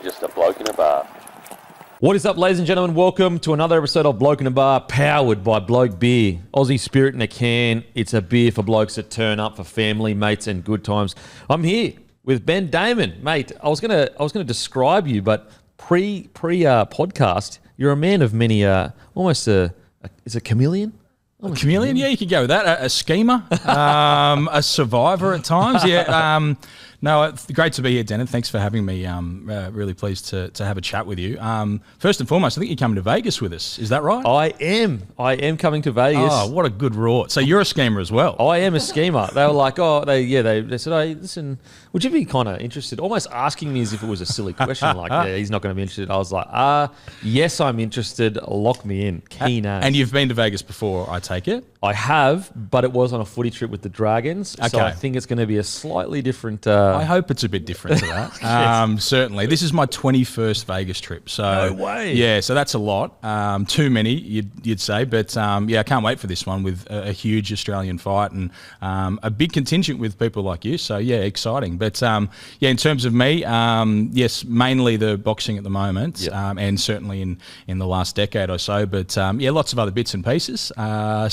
just a bloke in a bar. What is up, ladies and gentlemen? Welcome to another episode of Bloke in a Bar, powered by Bloke Beer. Aussie spirit in a can. It's a beer for blokes that turn up for family, mates, and good times. I'm here with Ben Damon, mate. I was gonna describe you, but pre podcast, you're a man of many. Almost is a chameleon. A chameleon, yeah, you could go with that. A schemer, a survivor at times. Yeah. No, it's great to be here, Dennis. Thanks for having me. Really pleased to have a chat with you. First and foremost, I think you're coming to Vegas with us. Is that right? I am coming to Vegas. Oh, what a good rort. So you're a schemer as well. I am a schemer. They were like, they said, hey, listen, would you be kind of interested? Almost asking me as if it was a silly question, like, yeah, he's not going to be interested. I was like, yes, I'm interested. Lock me in. Keen as. And you've been to Vegas before, I take it? I have, but it was on a footy trip with the Dragons. Okay. So I think it's going to be a slightly different... I hope it's a bit different to that. Yes. Certainly. This is my 21st Vegas trip. So, no way. Yeah, so that's a lot. Too many, you'd say. But yeah, I can't wait for this one with a huge Australian fight and a big contingent with people like you. So, yeah, exciting. But yeah, in terms of me, yes, mainly the boxing at the moment, yep. And certainly in the last decade or so. But yeah, lots of other bits and pieces. Yeah,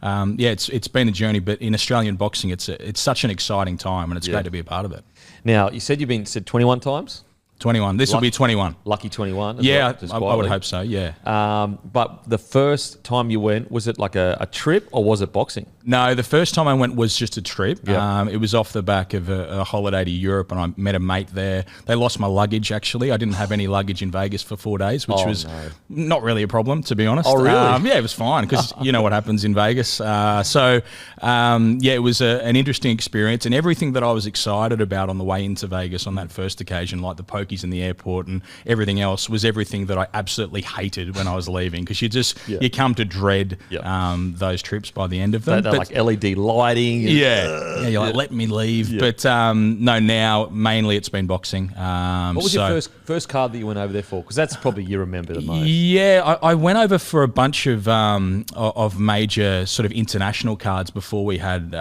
it's been a journey, but in Australian boxing, it's such an exciting time, and it's great to be a part of it. Now, you said you've been 21 times? 21. This will be 21. Lucky 21. Yeah, well, I would hope so, yeah. But the first time you went, was it like a trip or was it boxing? No, the first time I went was just a trip. Yep. It was off the back of a holiday to Europe, and I met a mate there. They lost my luggage, actually. I didn't have any luggage in Vegas for 4 days, which was not really a problem, to be honest. Oh, really? Yeah, it was fine, because you know what happens in Vegas. So, yeah, it was an interesting experience, and everything that I was excited about on the way into Vegas on that first occasion, like the pokies in the airport and everything else, was everything that I absolutely hated when I was leaving, because you come to dread those trips by the end of them. They're like LED lighting. Yeah, you're like, let me leave. Yeah. But no, now mainly it's been boxing. What was your first card that you went over there for? Because that's probably you remember the most. Yeah, I went over for a bunch of major sort of international cards before we had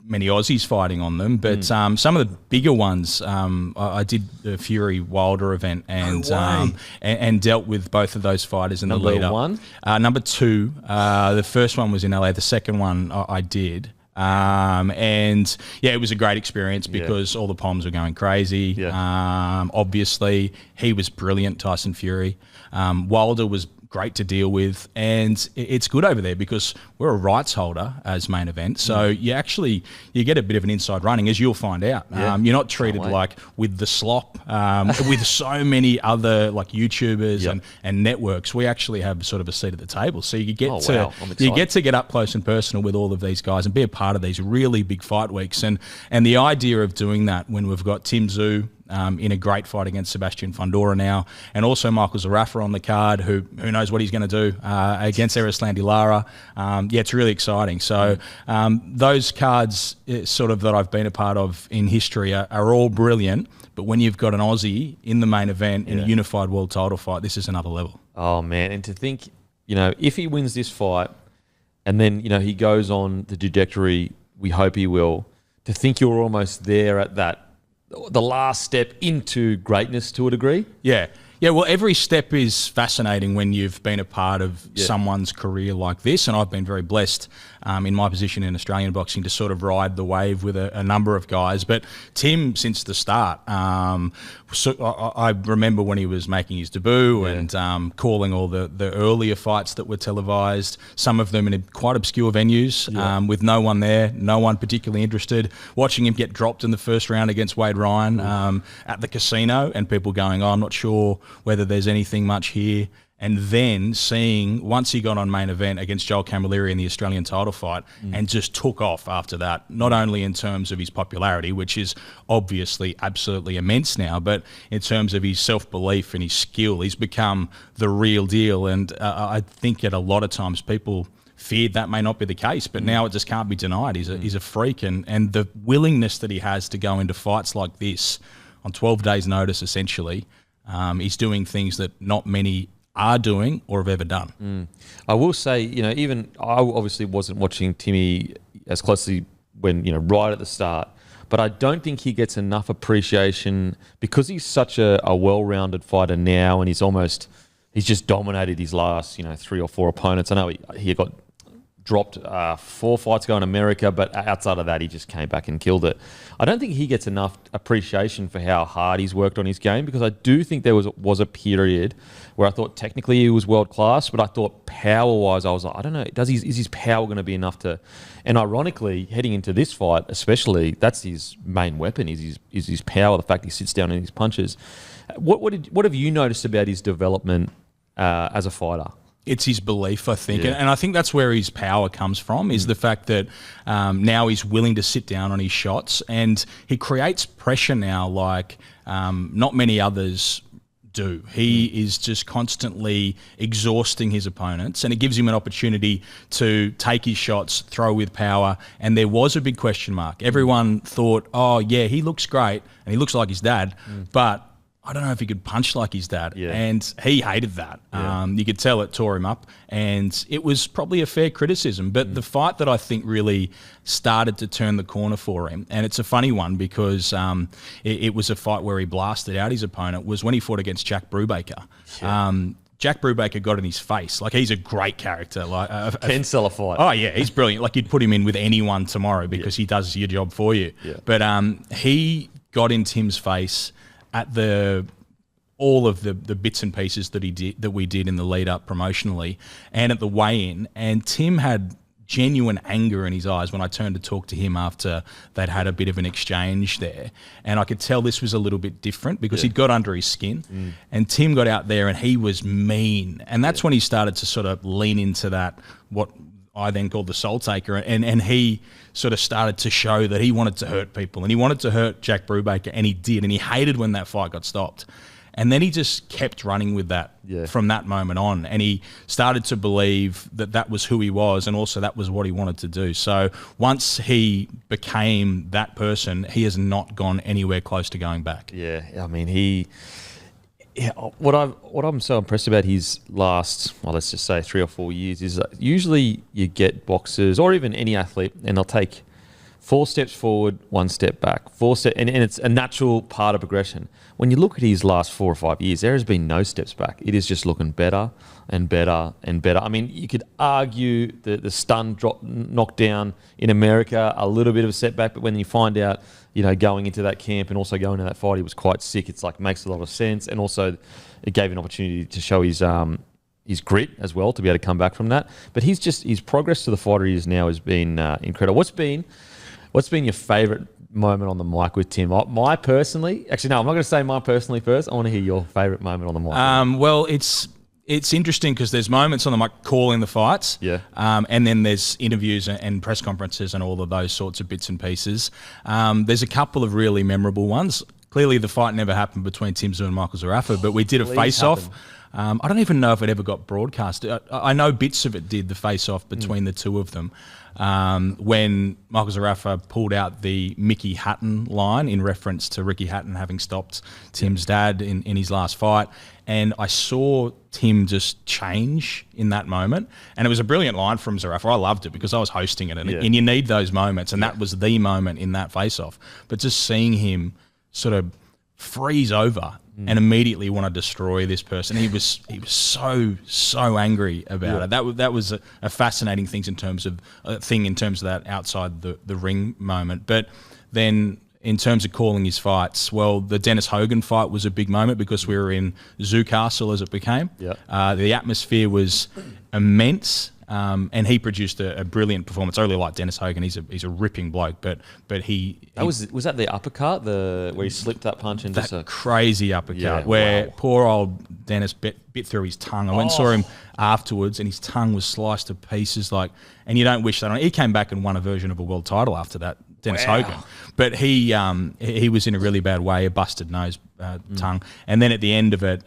many Aussies fighting on them. But some of the bigger ones, I did the Fury Wilder event and dealt with both of those fighters in the lead up. Number one? Number two. The first one was in LA. The second one I did. And yeah, it was a great experience because all the Poms were going crazy. Yeah. Obviously, he was brilliant, Tyson Fury. Wilder was great to deal with, and it's good over there because we're a rights holder as main event, so you get a bit of an inside running, as you'll find out. You're not treated like with the slop with so many other like YouTubers and networks. We actually have sort of a seat at the table, so you get to get up close and personal with all of these guys and be a part of these really big fight weeks, and the idea of doing that when we've got Tim Tszyu in a great fight against Sebastian Fundora now, and also Michael Zarafa on the card, who knows what he's going to do against Erislandy Lara. Yeah, it's really exciting. So those cards sort of that I've been a part of in history are all brilliant, but when you've got an Aussie in the main event in a unified world title fight, this is another level. Oh, man. And to think, if he wins this fight and then, he goes on the trajectory we hope he will, to think you're almost there at the last step into greatness to a degree. Yeah. Well, every step is fascinating when you've been a part of someone's career like this, and I've been very blessed in my position in Australian boxing to sort of ride the wave with a number of guys. But Tim, since the start, so I remember when he was making his debut and calling all the earlier fights that were televised, some of them in quite obscure venues with no one there, no one particularly interested, watching him get dropped in the first round against Wade Ryan at the casino, and people going, I'm not sure whether there's anything much here. And then seeing, once he got on main event against Joel Camilleri in the Australian title fight, and just took off after that, not only in terms of his popularity, which is obviously absolutely immense now, but in terms of his self-belief and his skill, he's become the real deal. And I think at a lot of times people feared that may not be the case, but now it just can't be denied. He's a freak, and the willingness that he has to go into fights like this on 12 days' notice, essentially, he's doing things that not many are doing or have ever done. I will say, even I obviously wasn't watching Timmy as closely when, right at the start, but I don't think he gets enough appreciation because he's such a well-rounded fighter now, and he's just dominated his last 3 or 4 opponents. I know he got dropped 4 fights ago in America, but outside of that, he just came back and killed it. I don't think he gets enough appreciation for how hard he's worked on his game, because I do think there was a period where I thought technically he was world class, but I thought power-wise, I was like, I don't know, is his power going to be enough to? And ironically, heading into this fight, especially, that's his main weapon is his power. The fact he sits down in his punches. What have you noticed about his development as a fighter? It's his belief, I think. And I think that's where his power comes from, is the fact that now he's willing to sit down on his shots, and he creates pressure now like not many others do. He is just constantly exhausting his opponents, and it gives him an opportunity to take his shots, throw with power. And there was a big question mark. Everyone thought, oh, yeah, he looks great, and he looks like his dad, but I don't know if he could punch like his dad. Yeah. And he hated that. Yeah. You could tell it tore him up, and it was probably a fair criticism. But the fight that I think really started to turn the corner for him, and it's a funny one because it was a fight where he blasted out his opponent, was when he fought against Jack Brubaker. Yeah. Jack Brubaker got in his face. Like, he's a great character. Can sell a fight. Oh, yeah, he's brilliant. Like, you'd put him in with anyone tomorrow because he does your job for you. Yeah. But he got in Tim's face at all of the bits and pieces that we did in the lead up promotionally and at the weigh-in, and Tim had genuine anger in his eyes when I turned to talk to him after they'd had a bit of an exchange there, and I could tell this was a little bit different because he'd got under his skin, and Tim got out there and he was mean, and that's when he started to sort of lean into that, what I then called the soul taker, and he sort of started to show that he wanted to hurt people, and he wanted to hurt Jack Brubaker, and he did, and he hated when that fight got stopped. And then he just kept running with that from that moment on, and he started to believe that that was who he was, and also that was what he wanted to do. So once he became that person, he has not gone anywhere close to going back. Yeah, I mean, what I'm so impressed about his last, well, let's just say 3 or 4 years, is that usually you get boxers or even any athlete, and they'll take 4 steps forward, 1 step back, 4 steps, and it's a natural part of progression. When you look at his last 4 or 5 years, there has been no steps back. It is just looking better and better and better. I mean, you could argue the stun knockdown in America, a little bit of a setback, but when you find out, going into that camp and also going to that fight, he was quite sick. It's like, makes a lot of sense. And also it gave an opportunity to show his grit as well, to be able to come back from that. But his progress to the fighter he is now has been incredible. What's been your favourite moment on the mic with Tim? My personally, actually, no, I'm not going to say my personally first. I want to hear your favourite moment on the mic. Well, it's interesting because there's moments on the mic calling the fights, and then there's interviews and press conferences and all of those sorts of bits and pieces. There's a couple of really memorable ones. Clearly, the fight never happened between Tim Tszyu and Michael Zarafa, but we did a face-off. I don't even know if it ever got broadcast. I know bits of it did, the face-off between the two of them. When Michael Zarafa pulled out the Mickey Hatton line in reference to Ricky Hatton having stopped Tim's dad in his last fight. And I saw Tim just change in that moment. And it was a brilliant line from Zarafa. I loved it because I was hosting it. And you need those moments. And that was the moment in that face-off. But just seeing him sort of freeze over and immediately want to destroy this person. He was so angry about it. That was a fascinating thing in terms of that outside the ring moment. But then in terms of calling his fights, well, the Dennis Hogan fight was a big moment because we were in Zoo Castle, as it became. The atmosphere was immense. And he produced a brilliant performance. I really like Dennis Hogan. He's a ripping bloke, but he was that the uppercut, where he slipped that punch and just a crazy uppercut where poor old Dennis bit through his tongue. I went and saw him afterwards, and his tongue was sliced to pieces. And you don't wish that on. He came back and won a version of a world title after that, Dennis Hogan. But he was in a really bad way, a busted nose, tongue, and then at the end of it.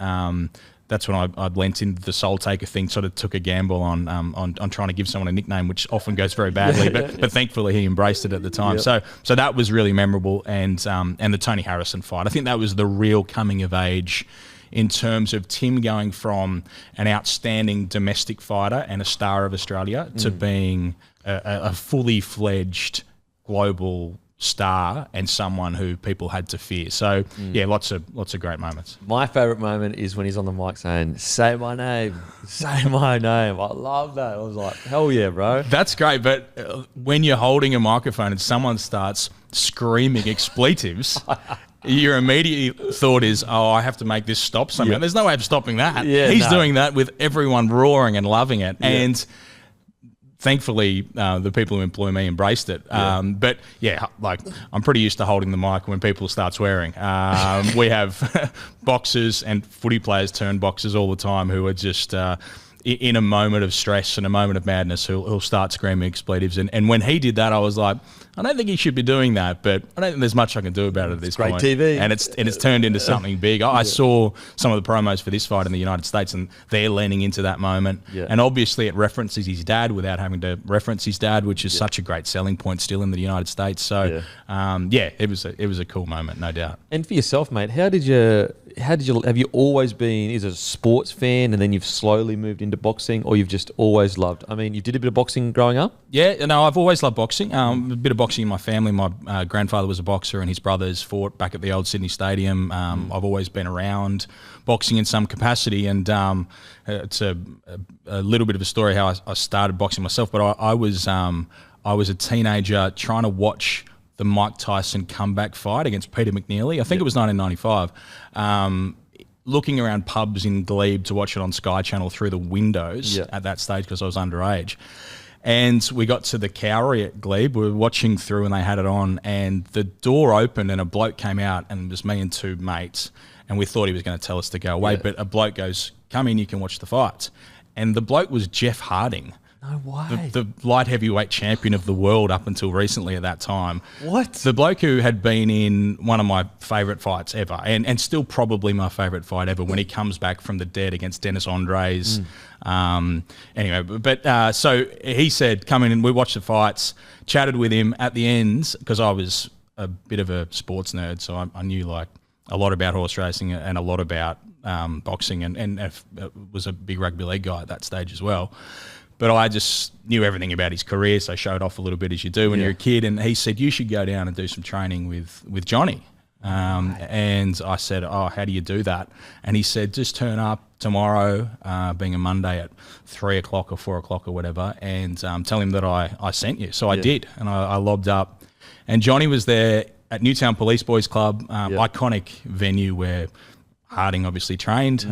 That's when I lent into the soul taker thing, sort of took a gamble on trying to give someone a nickname, which often goes very badly. But thankfully he embraced it at the time. So that was really memorable. And the Tony Harrison fight, I think that was the real coming of age in terms of Tim going from an outstanding domestic fighter and a star of Australia to being a fully fledged global star and someone who people had to fear. So yeah, lots of great moments. My favourite moment is when he's on the mic saying, "Say my name, say my name." I love that. I was like, hell yeah, bro. That's great, but when you're holding a microphone and someone starts screaming expletives, your immediate thought is, oh, I have to make this stop somehow. There's no way of stopping that. He's doing that with everyone roaring and loving it. And thankfully, the people who employ me embraced it. But yeah, like I'm pretty used to holding the mic when people start swearing. We have boxers and footy players turn boxers all the time who are just in a moment of stress and a moment of madness who'll start screaming expletives. And when he did that, I was like, I don't think he should be doing that, but I don't think there's much I can do about it at this point. Great TV. And it's turned into something big. I saw some of the promos for this fight in the United States, and they're leaning into that moment. And obviously it references his dad without having to reference his dad, which is such a great selling point still in the United States. So it was a cool moment, no doubt. And for yourself, mate, have you always been a sports fan and then you've slowly moved into boxing, or you've just always loved? I mean, you did a bit of boxing growing up? Yeah, no, I've always loved boxing. A bit of boxing in my family. My grandfather was a boxer and his brothers fought back at the old Sydney Stadium. I've always been around boxing in some capacity, and it's a little bit of a story how I started boxing myself, but I was a teenager trying to watch the Mike Tyson comeback fight against Peter McNeely. I think it was 1995. Looking around pubs in Glebe to watch it on Sky Channel through the windows at that stage because I was underage. And we got to the Cowrie at Glebe. We were watching through and they had it on, and the door opened and a bloke came out, and it was me and two mates, and we thought he was going to tell us to go away, but a bloke goes, "Come in, you can watch the fights." And the bloke was Jeff Harding. No way. The light heavyweight champion of the world up until recently at that time. What? The bloke who had been in one of my favourite fights ever, and still probably my favourite fight ever, when he comes back from the dead against Dennis Andres. Anyway, but so he said, come in, and we watched the fights, chatted with him at the end, because I was a bit of a sports nerd, so I knew like a lot about horse racing and a lot about boxing, and was a big rugby league guy at that stage as well. But I just knew everything about his career, so I showed off a little bit as you do when you're a kid. And he said, you should go down and do some training with Johnny. And I said, oh, how do you do that? And he said, just turn up tomorrow, being a Monday at 3 o'clock or 4 o'clock or whatever, and tell him that I sent you. So I did, and I lobbed up. And Johnny was there at Newtown Police Boys Club, iconic venue where Harding obviously trained,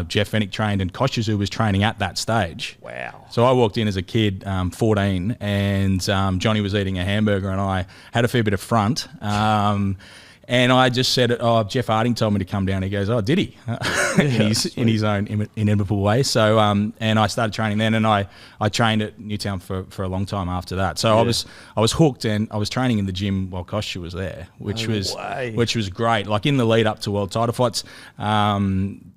Jeff Fennick trained, and Kosciuszko was training at that stage. Wow. So I walked in as a kid, 14, and Johnny was eating a hamburger, and I had a fair bit of front. And I just said, oh, Jeff Harding told me to come down. He goes, oh, did he? in his own inimitable way. So, and I started training then, and I trained at Newtown for a long time after that. So I was hooked, and I was training in the gym while Kosciuszko was there, which was great. Like in the lead up to world title fights,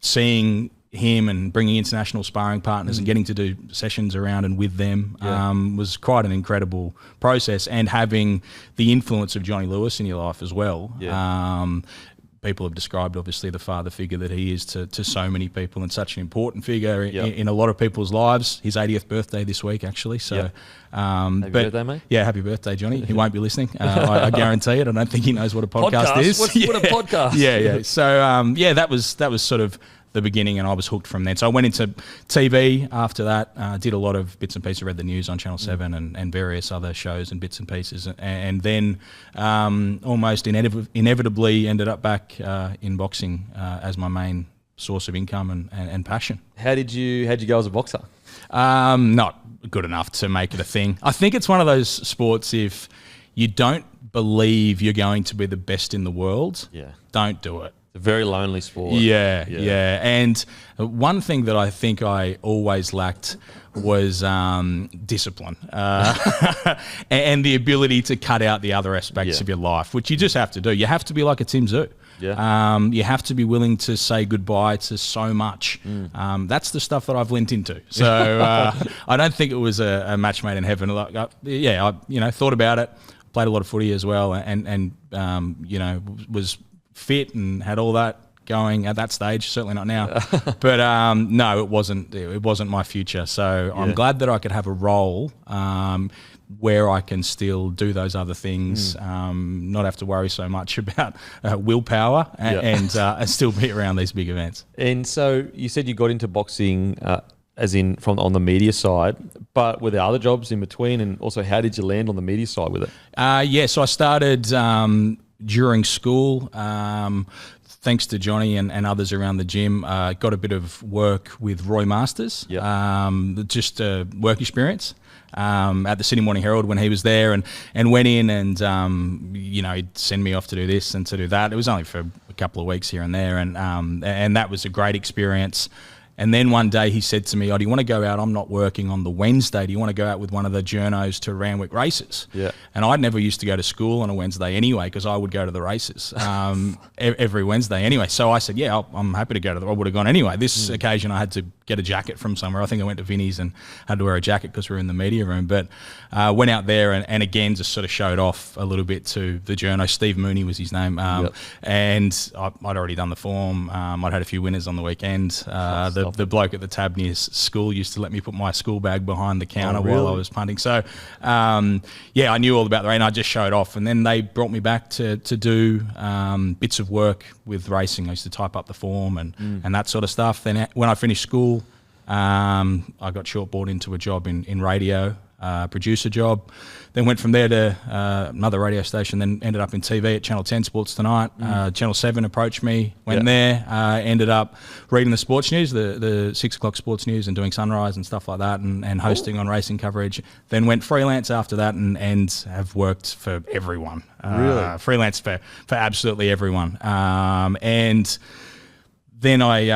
seeing him and bringing international sparring partners and getting to do sessions around and with them was quite an incredible process, and having the influence of Johnny Lewis in your life as well. People have described obviously the father figure that he is to so many people, and such an important figure in a lot of people's lives. His 80th birthday this week actually, so happy birthday, mate. Yeah, happy birthday, Johnny. He won't be listening, I guarantee it. I don't think he knows what a podcast is. What a podcast. Yeah. So that was sort of the beginning, and I was hooked from then. So I went into TV after that, did a lot of bits and pieces, read the news on Channel 7 and various other shows and bits and pieces, and then almost inevitably ended up back in boxing as my main source of income and passion. How'd you go as a boxer? Not good enough to make it a thing. I think it's one of those sports, if you don't believe you're going to be the best in the world, don't do it. A very lonely sport. Yeah. And one thing that I think I always lacked was discipline and the ability to cut out the other aspects of your life, which you just have to do. You have to be like a Tim Tszyu. You have to be willing to say goodbye to so much. That's the stuff that I've lent into. So I don't think it was a match made in heaven. I thought about it, played a lot of footy as well, and was fit and had all that going at that stage. Certainly not now. But no, it wasn't my future. So I'm glad that I could have a role where I can still do those other things, not have to worry so much about willpower and still be around these big events. And so you said you got into boxing as in from on the media side, but were there other jobs in between? And also, how did you land on the media side with it? So I started during school. Thanks to Johnny and others around the gym, got a bit of work with Roy Masters, just work experience at the Sydney Morning Herald when he was there, and went in and, he'd send me off to do this and to do that. It was only for a couple of weeks here and there, and that was a great experience. And then one day he said to me, do you want to go out? I'm not working on the Wednesday. Do you want to go out with one of the journos to Randwick races? Yeah. And I'd never used to go to school on a Wednesday anyway, because I would go to the races every Wednesday anyway. So I said, I'm happy to go to I would have gone anyway. This occasion I had to get a jacket from somewhere. I think I went to Vinnie's and had to wear a jacket because we were in the media room. But went out there and again just sort of showed off a little bit to the journo. Steve Mooney was his name. And I'd already done the form. I'd had a few winners on the weekend. The bloke at the tab near school used to let me put my school bag behind the counter while I was punting. So, I knew all about the race, and I just showed off. And then they brought me back to do bits of work with racing. I used to type up the form and that sort of stuff. Then when I finished school, I got shortboard into a job in radio, producer job. Then went from there to another radio station, then ended up in TV at Channel 10 Sports Tonight. Channel 7 approached me, went there, ended up reading the sports news, the 6 o'clock sports news, and doing Sunrise and stuff like that, and hosting on racing coverage. Then went freelance after that and have worked for everyone. Really? Freelance for absolutely everyone. And then I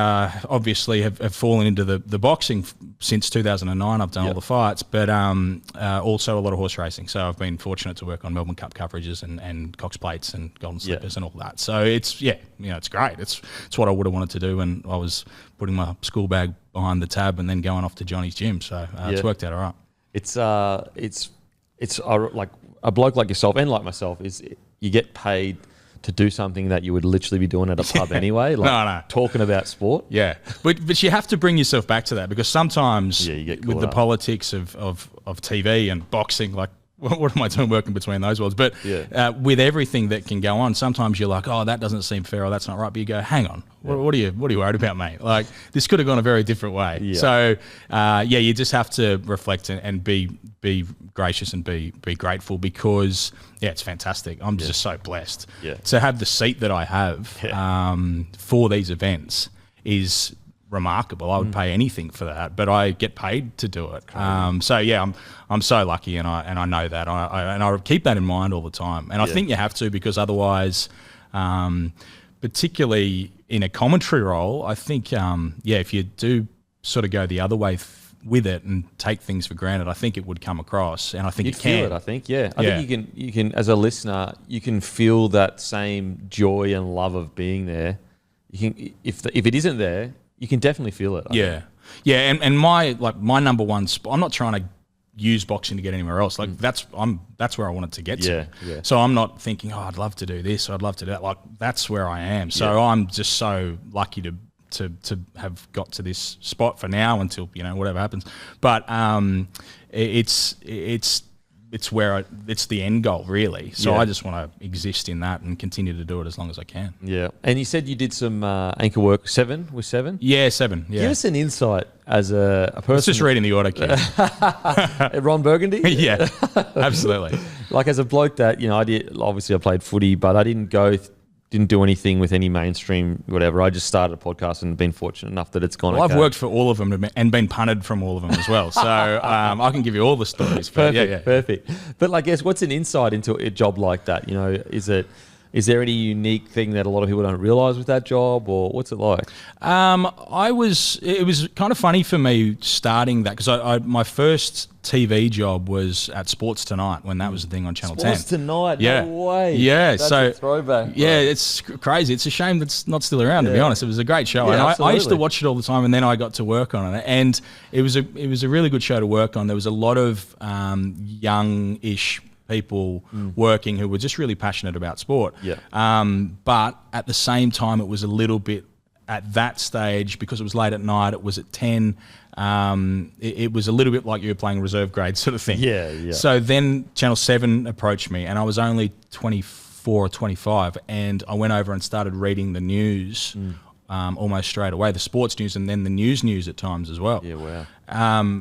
obviously have fallen into the boxing since 2009. I've done all the fights, but also a lot of horse racing. So I've been fortunate to work on Melbourne Cup coverages and Cox Plates and Golden Slippers and all that. So it's it's great. It's what I would have wanted to do when I was putting my school bag behind the tab and then going off to Johnny's gym. So it's worked out all right. It's like a bloke like yourself and like myself is you get paid to do something that you would literally be doing at a pub anyway, like talking about sport. Yeah, but you have to bring yourself back to that, because sometimes you get with the politics of TV and boxing, like what am I doing working between those worlds? But with everything that can go on, sometimes you're like, that doesn't seem fair, or that's not right. But you go, hang on, what are you worried about, mate? Like, this could have gone a very different way. Yeah. So you just have to reflect and be gracious and be grateful, because it's fantastic. I'm just so blessed to have the seat that I have for these events is remarkable. I would pay anything for that, but I get paid to do it. I'm so lucky, and I know that, and I keep that in mind all the time. And I think you have to, because otherwise, particularly in a commentary role, I think if you do sort of go the other way with it and take things for granted, I think it would come across, and I think you can. Feel it, I think, I think you can as a listener, you can feel that same joy and love of being there. You can, if it isn't there, you can definitely feel it. I think. And my number one spot, I'm not trying to use boxing to get anywhere else. Like that's where I wanted to get to. Yeah. So I'm not thinking, I'd love to do this, or I'd love to do that. Like, that's where I am. So I'm just so lucky to have got to this spot for now until whatever happens. But it's where it's the end goal, really. So I just want to exist in that and continue to do it as long as I can. Yeah. And you said you did some anchor work with 7? Yeah, 7. Yeah. Give us an insight as a person. It's just reading the order, kid. Ron Burgundy? Yeah, absolutely. Like, as a bloke that, I played footy, but I didn't do anything with any mainstream whatever. I just started a podcast and been fortunate enough that it's gone okay. I've worked for all of them and been punted from all of them as well. So I can give you all the stories. Perfect. But I guess, what's an insight into a job like that? Is there any unique thing that a lot of people don't realise with that job, or what's it like? It was kind of funny for me starting that, because my first TV job was at Sports Tonight when that was the thing on Channel 10. Sports Tonight, no way. Yeah, that's a throwback. Yeah, it's crazy. It's a shame that's not still around, to be honest. It was a great show, and I used to watch it all the time, and then I got to work on it, and it was a really good show to work on. There was a lot of young-ish people working who were just really passionate about sport. Yeah. But at the same time, it was a little bit at that stage, because it was late at night, it was at 10. It was a little bit like you were playing reserve grade sort of thing. Yeah. So then Channel 7 approached me, and I was only 24 or 25, and I went over and started reading the news almost straight away, the sports news, and then the news at times as well. Yeah, wow.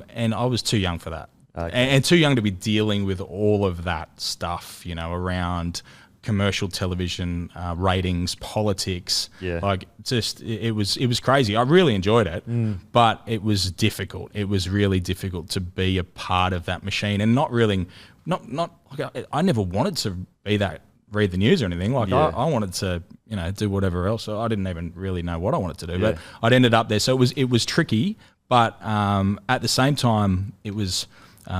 And I was too young for that. Okay. And too young to be dealing with all of that stuff, around commercial television, ratings, politics. Yeah. Like, just, it was crazy. I really enjoyed it, but it was difficult. It was really difficult to be a part of that machine, and not like I never wanted to be that, read the news or anything. Like, I wanted to, do whatever else. So I didn't even really know what I wanted to do, but I'd ended up there. So it was tricky, but at the same time, it was,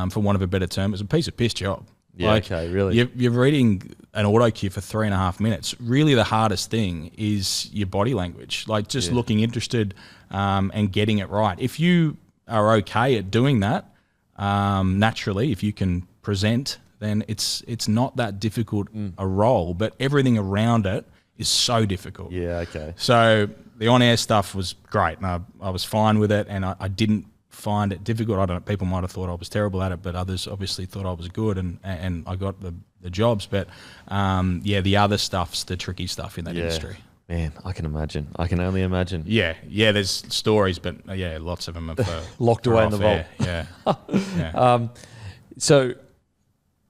for want of a better term, it was a piece of piss job. Yeah, like, okay, really. You're reading an auto cue for 3.5 minutes. Really, the hardest thing is your body language, like just looking interested and getting it right. If you are okay at doing that naturally, if you can present, then it's not that difficult a role, but everything around it is so difficult. Yeah, okay. So the on-air stuff was great, and I was fine with it, and I didn't find it difficult. I don't know, people might have thought I was terrible at it, but others obviously thought I was good, and I got the jobs. But the other stuff's the tricky stuff in that industry. Man, I can imagine. I can only imagine. Yeah, there's stories, but lots of them are locked away in the vault. Yeah.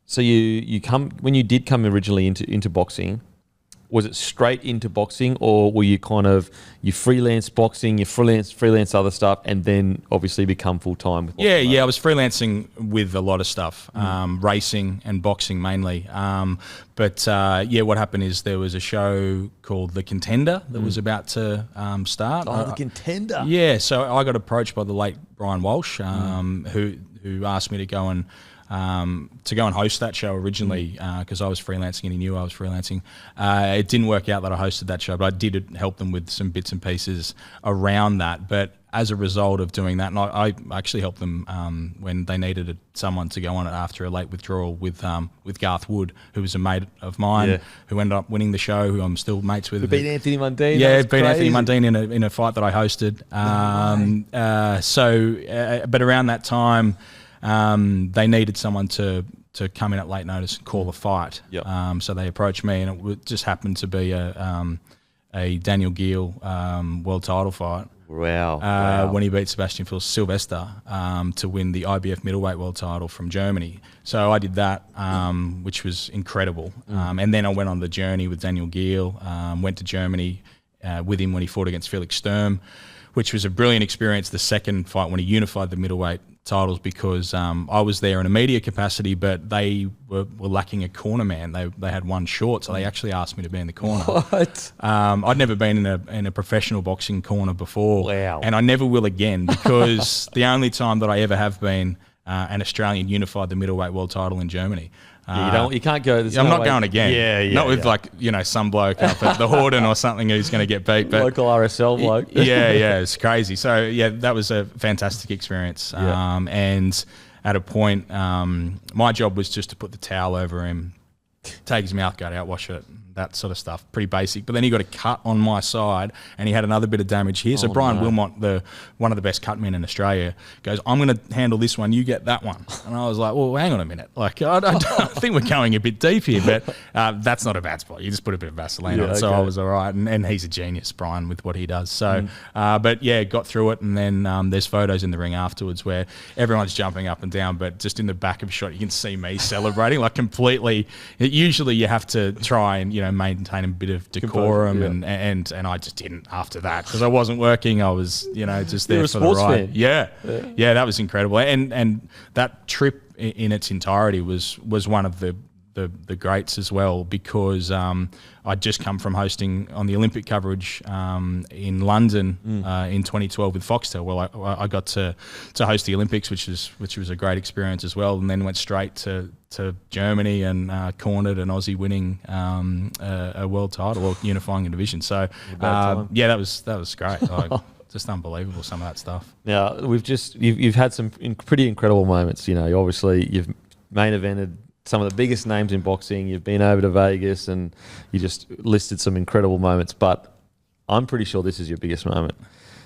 So you come, when you did come originally into boxing, was it straight into boxing, or were you kind of, you freelance boxing, you freelance other stuff, and then obviously become full time with boxing? Yeah, I was freelancing with a lot of stuff, racing and boxing mainly. But what happened is there was a show called The Contender that was about to start. The Contender. Yeah, so I got approached by the late Brian Walsh, who asked me to go and host that show originally, because I was freelancing and he knew I was freelancing. It didn't work out that I hosted that show, but I did help them with some bits and pieces around that. But as a result of doing that, and I actually helped them when they needed someone to go on it after a late withdrawal with Garth Wood, who was a mate of mine, who ended up winning the show, who I'm still mates with. Who beat Anthony Mundine. Yeah, beat Anthony Mundine in a fight that I hosted. But around that time, they needed someone to come in at late notice and call a fight. Yep. So they approached me, and it just happened to be a Daniel Geale world title fight. Wow. When he beat Sebastian Sylvester to win the IBF middleweight world title from Germany. So I did that, which was incredible. And then I went on the journey with Daniel Geale, went to Germany with him when he fought against Felix Sturm, which was a brilliant experience. The second fight when he unified the middleweight titles, because I was there in a media capacity, but they were lacking a corner man. They had one short, so they actually asked me to be in the corner. What? I'd never been in a professional boxing corner before. Wow. And I never will again, because the only time that I ever have been an Australian unified the middleweight world title in Germany. You can't go. I'm not going again. Yeah. Not with some bloke up at the Horden or something who's going to get beat. But local RSL bloke. It's crazy. So that was a fantastic experience. And at a point, my job was just to put the towel over him, take his mouth guard out, wash it, that sort of stuff. Pretty basic. But then he got a cut on my side, and he had another bit of damage here. So Brian Wilmot, one of the best cut men in Australia, goes, "I'm going to handle this one, you get that one." And I was like, well, hang on a minute. Like, I think we're going a bit deep here, but that's not a bad spot. You just put a bit of Vaseline on it. So I was all right. And he's a genius, Brian, with what he does. So, got through it. And then there's photos in the ring afterwards where everyone's jumping up and down, but just in the back of a shot, you can see me celebrating, like completely. Usually you have to try and, maintain a bit of decorum, and I just didn't after that, because I wasn't working. I was, just there for the ride. Yeah, that was incredible. And that trip in its entirety was one of the greats as well, because I'd just come from hosting on the Olympic coverage in London in 2012 with Foxtel. Well, I got to host the Olympics, which was a great experience as well, and then went straight to Germany and cornered an Aussie winning a world title, or unifying a division. So that was great. Just unbelievable, some of that stuff. Now you've had some pretty incredible moments. Obviously you've main evented some of the biggest names in boxing. You've been over to Vegas and you just listed some incredible moments, but I'm pretty sure this is your biggest moment.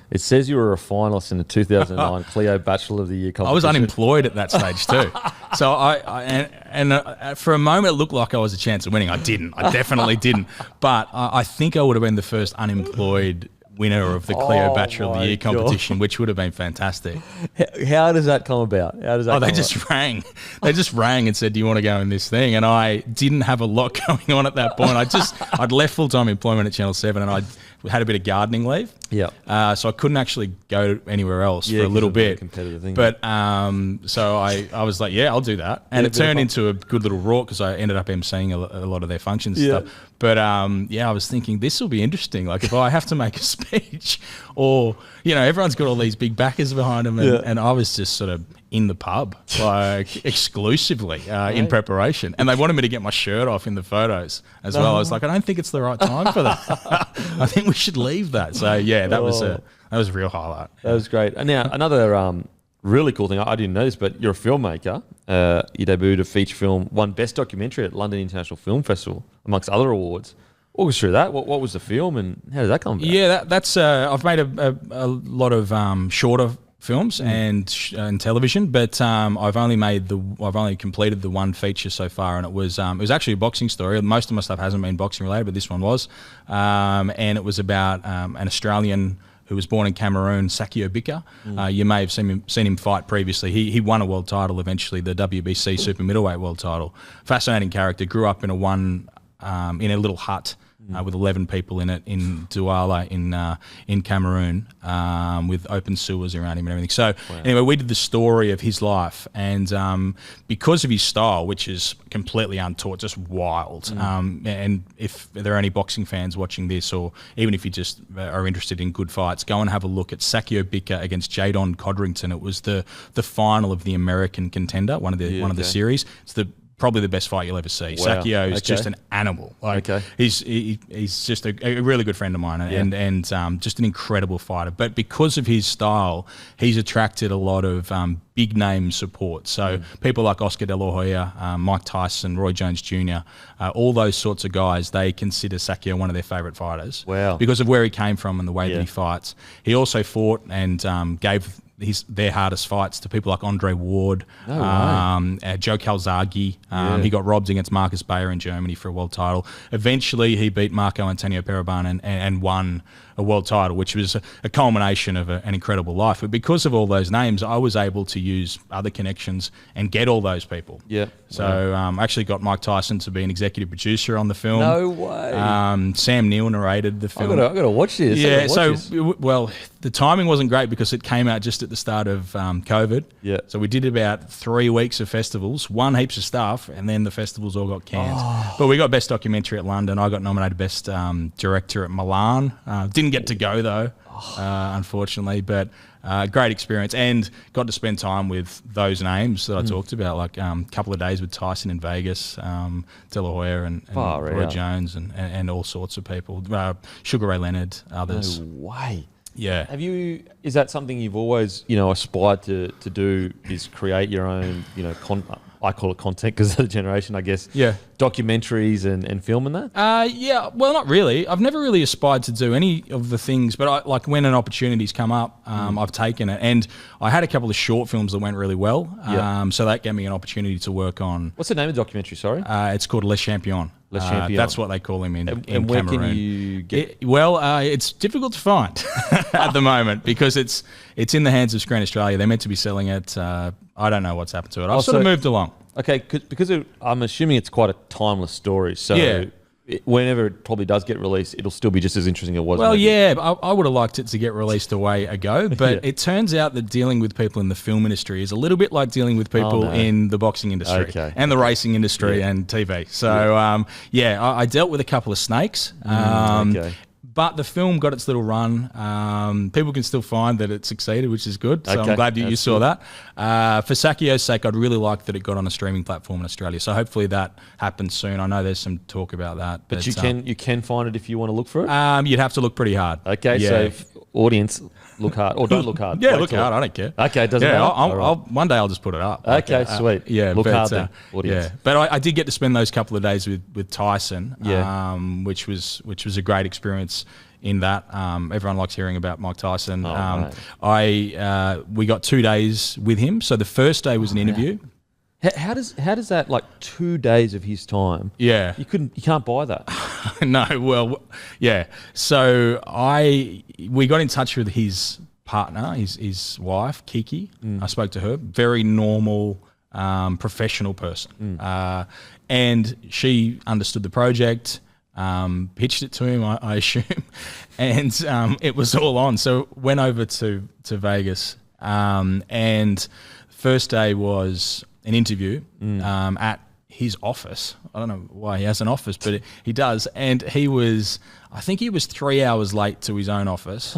It says you were a finalist in the 2009 Clio Bachelor of the Year competition. I was unemployed at that stage too. So for a moment it looked like I was a chance of winning. I didn't. I definitely didn't. But I think I would have been the first unemployed winner of the Clio Bachelor of the Year competition, which would have been fantastic. How does that come about? They just rang. They just rang and said, "Do you want to go in this thing?" And I didn't have a lot going on at that point. I'd left full-time employment at Channel 7 and I had a bit of gardening leave. Yeah. So I couldn't actually go anywhere else for a little bit. Competitive thing. But so I was like, yeah, I'll do that. And it turned into a good little rort because I ended up emceeing a lot of their functions and stuff. But I was thinking this will be interesting. Like if I have to make a speech or, everyone's got all these big backers behind them. And I was just sort of in the pub, like exclusively in preparation. And they wanted me to get my shirt off in the photos as well. I was like, I don't think it's the right time for that. I think we should leave that. So yeah, that was a real highlight. That was great. And now another really cool thing, I didn't know this, but you're a filmmaker. You debuted a feature film, won Best Documentary at London International Film Festival, amongst other awards. Walk us through that. What was the film and how did that come about? Yeah, that's I've made a lot of shorter films and television, but I've only completed the one feature so far, and it was actually a boxing story. Most of my stuff hasn't been boxing related, but this one was, and it was about an Australian who was born in Cameroon, Sakio Bika. You may have seen him fight previously. He won a world title eventually, the WBC super middleweight world title. Fascinating character. Grew up in a little hut with 11 people in it in Douala in Cameroon, with open sewers around him and everything. So anyway, we did the story of his life, and because of his style, which is completely untaught, just wild. And if there are any boxing fans watching this, or even if you just are interested in good fights, go and have a look at Sakio Bika against Jadon Codrington. It was the final of the American Contender, one of the series. It's probably the best fight you'll ever see. Wow. Sakio is just an animal. He's just a really good friend of mine, and just an incredible fighter. But because of his style, he's attracted a lot of big name support. So people like Oscar De La Hoya, Mike Tyson, Roy Jones Jr., all those sorts of guys, they consider Sakio one of their favourite fighters. Wow. Because of where he came from and the way that he fights. He also fought and gave their hardest fights to people like Andre Ward, Joe Calzaghe. He got robbed against Marcus Bayer in Germany for a world title. Eventually, he beat Marco Antonio Periban and won a world title, which was a culmination of an incredible life. But because of all those names, I was able to use other connections and get all those people. Yeah. So I actually got Mike Tyson to be an executive producer on the film. No way. Sam Neill narrated the film. I've got to watch this. Yeah, the timing wasn't great because it came out just at the start of COVID. Yeah. So we did about 3 weeks of festivals, won heaps of stuff, and then the festivals all got canned. But we got Best Documentary at London. I got nominated Best Director at Milan. Didn't get to go though, unfortunately, but great experience, and got to spend time with those names that I talked about, like a couple of days with Tyson in Vegas, De La Hoya and Roy Jones and all sorts of people, Sugar Ray Leonard, others. No way. Yeah. Is that something you've always, aspired to do, is create your own, I call it content because of the generation, I guess. Yeah. Documentaries and film and that? Yeah. Well, not really. I've never really aspired to do any of the things, but when an opportunity's come up, I've taken it. And I had a couple of short films that went really well. So that gave me an opportunity to work on. What's the name of the documentary, sorry? It's called Les Champions. Les Champions. That's what they call him in and where Cameroon. Can you get? It's difficult to find at the moment because it's in the hands of Screen Australia. They're meant to be selling it. I don't know what's happened to it. I've sort of moved along. Okay, because I'm assuming it's quite a timeless story. So whenever it probably does get released, it'll still be just as interesting as it was. Well, I would have liked it to get released a way ago, but it turns out that dealing with people in the film industry is a little bit like dealing with people in the boxing industry and the racing industry and TV. So, I dealt with a couple of snakes. But the film got its little run. People can still find that it succeeded, which is good. So I'm glad you saw that. For Sakio's sake, I'd really like that it got on a streaming platform in Australia. So hopefully that happens soon. I know there's some talk about that. But you can find it if you want to look for it? You'd have to look pretty hard. Okay, so audience, look hard or don't look hard. Yeah, look hard. I don't care. Okay, it doesn't Yeah, matter. one day I'll just put it up. Okay, sweet. Yeah, look but, hard then, audience. Yeah, but I did get to spend those couple of days with Tyson, Yeah. which was a great experience. In that, everyone likes hearing about Mike Tyson. We got 2 days with him. So the first day was an interview. How does that, like 2 days of his time? Yeah, you can't buy that. No, well, yeah. So we got in touch with his partner, his wife, Kiki. I spoke to her. Very normal, professional person, and she understood the project. Pitched it to him, I assume, and it was all on. So went over to Vegas, and first day was an interview at his office. I don't know why he has an office, but he does. And I think he was 3 hours late to his own office.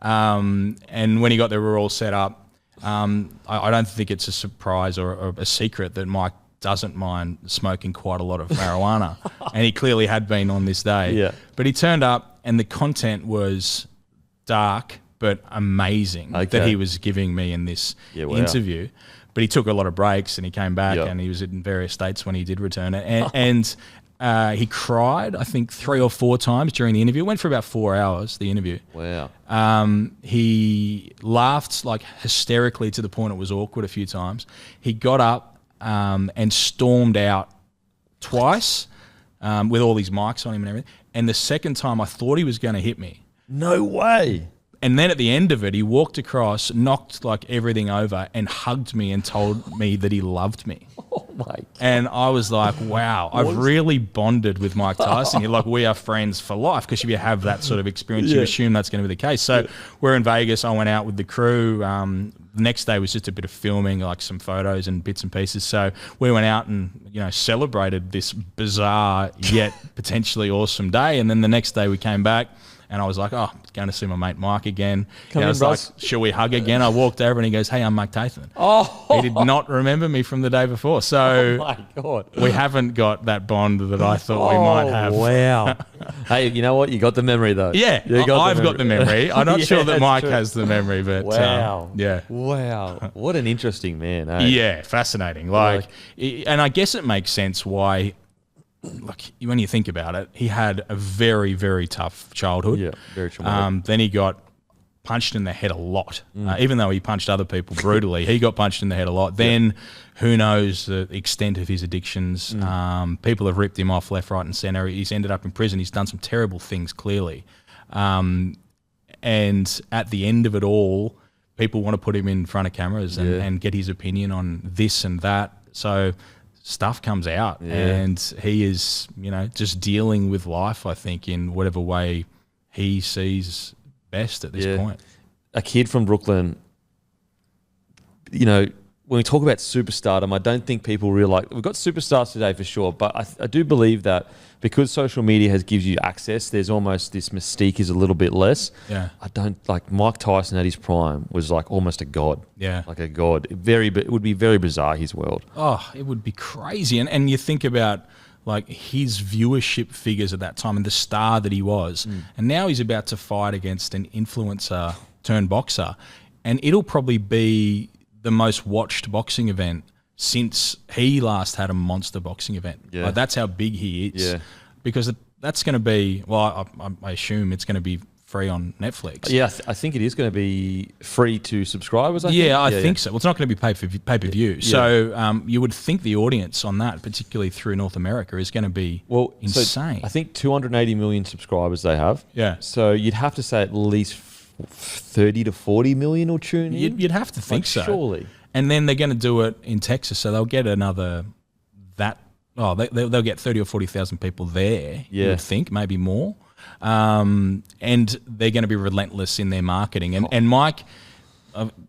And when he got there, we were all set up. I don't think it's a surprise or a secret that Mike doesn't mind smoking quite a lot of marijuana, and he clearly had been on this day. Yeah. But he turned up, and the content was dark but amazing that he was giving me in this interview. But he took a lot of breaks, and he came back, and he was in various states when he did return it, and he cried, I think, 3 or 4 times during the interview. It went for about 4 hours, the interview. Wow. He laughed like hysterically to the point it was awkward a few times. He got up and stormed out twice with all these mics on him and everything. And the second time, I thought he was going to hit me. No way. And then at the end of it, he walked across, knocked like everything over, and hugged me and told me that he loved me. Oh my God. And I was like, wow, I've really bonded with Mike Tyson. You're like, we are friends for life, because if you have that sort of experience, you assume that's going to be the case. So we're in Vegas. I went out with the crew. The next day was just a bit of filming, like some photos and bits and pieces. So we went out and, celebrated this bizarre yet potentially awesome day. And then the next day we came back, and I was like, oh, going to see my mate Mike again. I was like, shall we hug again? I walked over and he goes, hey, I'm Mike Tyson. Oh. He did not remember me from the day before. So my God. We haven't got that bond that I thought we might have. Wow. Hey, you know what? You got the memory, though. Yeah, I've got the memory. I'm not sure that Mike has the memory, but wow. Yeah. Wow. What an interesting man, eh? Yeah, fascinating. And I guess it makes sense why, look, when you think about it, he had a very, very tough childhood. Yeah, very traumatic. Then he got punched in the head a lot. Even though he punched other people brutally, he got punched in the head a lot. Then who knows the extent of his addictions. People have ripped him off left, right and centre. He's ended up in prison. He's done some terrible things, clearly. And at the end of it all, people want to put him in front of cameras and get his opinion on this and that. So stuff comes out, and he is, just dealing with life, I think, in whatever way he sees best at this point. A kid from Brooklyn, when we talk about superstardom, I don't think people realize we've got superstars today for sure, but I do believe that because social media gives you access, there's almost this mystique is a little bit less. Yeah. I don't like Mike Tyson at his prime was like almost a god. Yeah. Like a god. It would be very bizarre, his world. Oh, it would be crazy. And you think about like his viewership figures at that time and the star that he was. And now he's about to fight against an influencer turned boxer. And it'll probably be the most watched boxing event since he last had a monster boxing event. Yeah. Like, that's how big he is. Yeah. Because that's going to be, well, I assume it's going to be free on Netflix. Yeah, I think it is going to be free to subscribers, I think. Yeah, I think so. Well, it's not going to be pay-per-view. Yeah. So you would think the audience on that, particularly through North America, is going to be insane. So I think 280 million subscribers they have. Yeah. So you'd have to say at least 30 to 40 million will tune in. You'd have to think so. Surely. And then they're going to do it in Texas, so they'll get another they'll get 30 or 40,000 people there. Yeah. You would think, maybe more. And they're going to be relentless in their marketing. And Mike,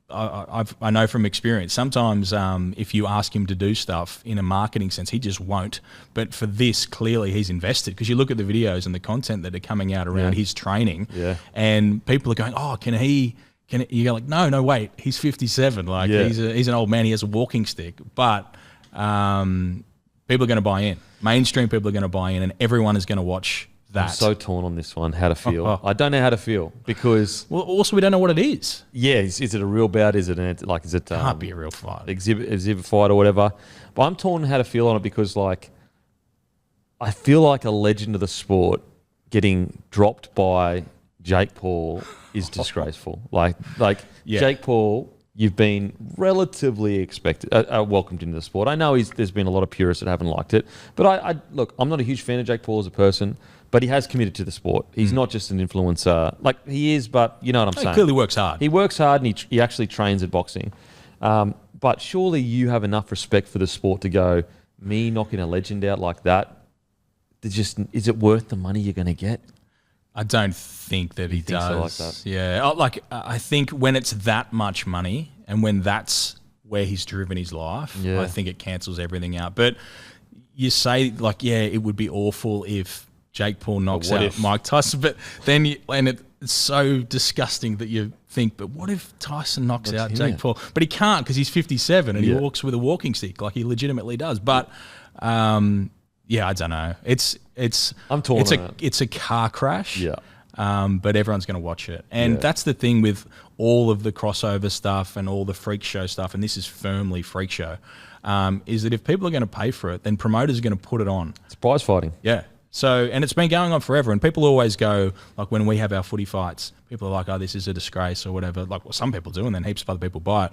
I know from experience, sometimes if you ask him to do stuff in a marketing sense, he just won't. But for this, clearly he's invested, because you look at the videos and the content that are coming out around his training, and people are going, oh, can he? You go like, no, wait, he's 57. Like he's an old man. He has a walking stick. But people are going to buy in. Mainstream people are going to buy in, and everyone is going to watch that. I'm so torn on this one, how to feel. I don't know how to feel because... Well, also, we don't know what it is. Yeah, is it a real bout? Is it Can't be a real fight. Exhibit fight or whatever? But I'm torn on how to feel on it because, like, I feel like a legend of the sport getting dropped by Jake Paul is disgraceful. Like Jake Paul, you've been relatively welcomed into the sport. I know there's been a lot of purists that haven't liked it, but I look, I'm not a huge fan of Jake Paul as a person, but he has committed to the sport. He's not just an influencer. Like, he is, but you know what I'm saying. He clearly works hard. He works hard and he actually trains at boxing. But surely you have enough respect for the sport to go, me knocking a legend out like that, is it worth the money you're going to get? I don't think that he does. So like that? Yeah, I think when it's that much money and when that's where he's driven his life, I think it cancels everything out. But you say, like, yeah, it would be awful if Jake Paul knocks out Mike Tyson, but then it's so disgusting that you think, but what if Tyson knocks out Jake Paul? But he can't because he's 57 and he walks with a walking stick, like he legitimately does. But I don't know. I'm torn on it. It's a car crash. Yeah. But everyone's going to watch it. And that's the thing with all of the crossover stuff and all the freak show stuff, and this is firmly freak show, is that if people are going to pay for it, then promoters are going to put it on. It's prize fighting. Yeah. So, and it's been going on forever, and people always go, like when we have our footy fights, people are like, oh, this is a disgrace or whatever. Like, well, some people do, and then heaps of other people buy it.